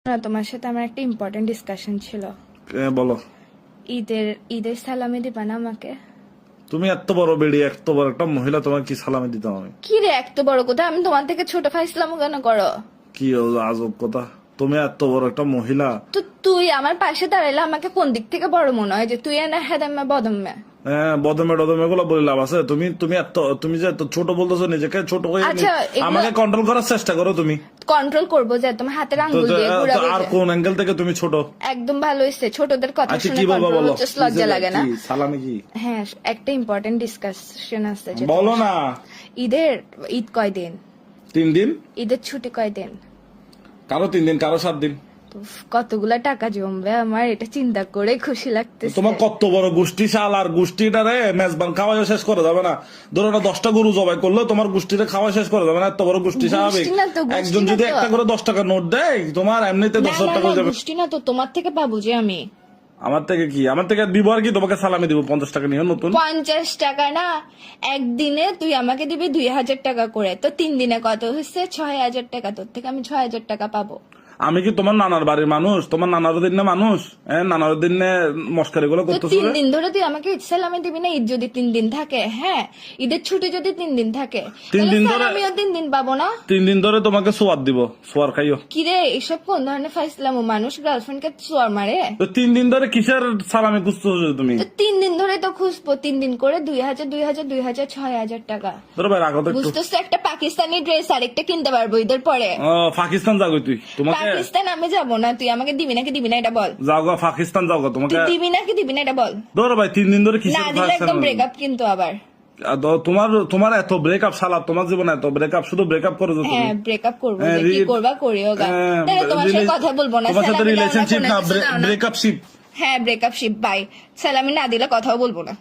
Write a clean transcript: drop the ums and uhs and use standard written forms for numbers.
না, তোমার সাথে আমার একটা ইম্পর্টেন্ট ডিসকাশন ছিল। বলো। ঈদের সালামি দিবা না আমাকে? তুমি এত বড় বেড়ি, এত বড় একটা মহিলা, তোমার কি সালামি দিতাম আমি? কি রে এত বড় কথা? আমি তোমার থেকে ছোট ফাইসলাম কেন করো? কি আজব কথা, তুমি এত বড় একটা মহিলা। তো তুই আমার পাশে দাঁড়াইলে আমাকে কোন দিক থেকে বড় মনে হয়? যে তুই না হেদাম্মা বদম্মা? হ্যাঁ, বদমে টদমে গুলো বলে লাভ আছে? তুমি তুমি যে এত ছোট বলতেছো, নিজেকে ছোট হয়ে আচ্ছা, আমাকে কন্ট্রোল করার চেষ্টা করো তুমি। কন্ট্রোল করবো যে তোমার হাতের আঙ্গুল দিয়ে তো ঘুরাবো আর যে। কোন অ্যাঙ্গেল থেকে তুমি ছোট? একদম ভালো হইছে, ছোটদের কথা আচ্ছা, শুনে কি বলবো কন্ট্রোল বলো? হচ্ছে, লজ্জা লাগে না? কি সালামি কি? হ্যাঁ, একটা ইম্পর্টেন্ট ডিসকাশন আছে। যে বলো না। ঈদ কয়দিন? 3 দিন। ঈদের ছুটি কয়দিন? কারো 3 দিন, কারো 7 দিন। উফ, কতগুলা টাকা জমবে আমার, এটা চিন্তা করে খুশি লাগতেছে। তোমার কত বড় গোষ্ঠী, শাল আর গোষ্ঠীটারে মেজবান খাওয়াই শেষ করে যাবে না। ধরো না 10টা গরু জবাই করলো, তোমার গোষ্ঠীটা খাওয়া শেষ করে যাবে না। এত বড় গোষ্ঠী স্বাভাবিক। গোষ্ঠী না তো, গোষ্ঠী একজন না যদি তো। 1 করে 10 টাকা নোট দেয়, তোমার এমনিতে 10,000 টাকা হয়ে যাবে। গোষ্ঠী না তো, তোমার থেকে পাবো যে আমি। আমার থেকে কি? আমার থেকে দিব আর কি? তোমাকে সালামি দিব 50 টাকা নিয়ে নতুন। 50 টাকা না, একদিনে তুই আমাকে দিবি 2000 টাকা করে, তো 3 দিনে কত হচ্ছে? 6000 টাকা। তোর থেকে আমি 6000 টাকা পাবো। আমি কি তোমার নানার বাড়ির মানুষ? তোমার নানার দিন না মানুষ? নানার দিন মস্কারি গুলো তো করতেছো। 3 দিন ধরে তুই আমাকে ঈদ সালামি দিবি না? ঈদ যদি 3 দিন থাকে, হ্যাঁ, ঈদের ছুটি যদি 3 দিন থাকে, 3 দিন ধরে আমিও 3 দিন পাবো না? 3 দিন ধরে তোমাকে সোয়াদ দিব, সোয়ার খাইও। কিরে এসব কোন ধরনের ফাইসলাম? মানুষ গার্লফ্রেন্ড কে চোয়ার মারে? তো 3 দিন ধরে কিসের সালামি খুঁজতেছো তুমি? তো 3 দিন ধরে তো খুঁজবো, 3 দিন করে 2000 2000 2000 6000 টাকা। ধরো ভাই, রাখো তো একটু। বুঝতেছো, একটা পাকিস্তানি ড্রেস আরেকটা কিনতে পারবো ঈদের পরে। পাকিস্তান যাগো তুই, তোমাকে পাকিস্তান আমি যাবো না। তুই আমাকে দিবি নাকি দিবি না এটা বল। যাওগা, পাকিস্তান যাওগা তুই তোমাকে। দিবি নাকি দিবি না এটা বল। ধরো ভাই, 3 দিন ধরে না কিসের দিলে একদম পাকিস্তান? ব্রেকআপ কিন্তু আবার। তোমার এত ব্রেকআপ, সালা তোমার জীবনে এত ব্রেকআপ, শুধু ব্রেকআপ করে তুমি। হ্যাঁ, ব্রেকআপ করবো, হ্যাঁ, যে কি করবা করিও গা। তাহলে তোমার সাথে কথা বলবো না। তোমার সাথে সালামি দাও না, রিলেশনশিপ কোনো না, কিছু দাও না। Breakup ship. হ্যাঁ, ব্রেকআপ শিপ। বাই। সালামি না দিলে কথাও বলবো না।